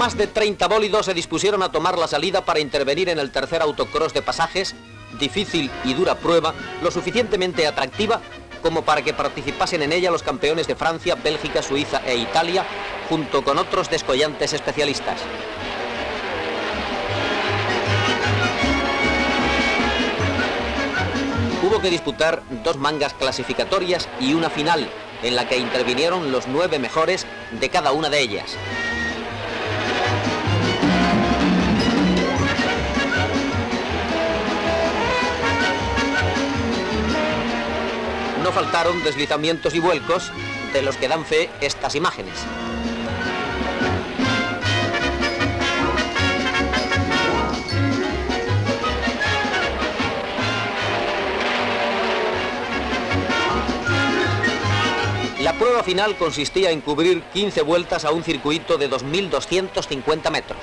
Más de 30 bólidos se dispusieron a tomar la salida para intervenir en el tercer autocross de pasajes, difícil y dura prueba, lo suficientemente atractiva como para que participasen en ella los campeones de Francia, Bélgica, Suiza e Italia, junto con otros descollantes especialistas. Hubo que disputar 2 mangas clasificatorias y una final, en la que intervinieron los 9 mejores de cada una de ellas. No faltaron deslizamientos y vuelcos, de los que dan fe estas imágenes. La prueba final consistía en cubrir 15 vueltas a un circuito de 2.250 metros.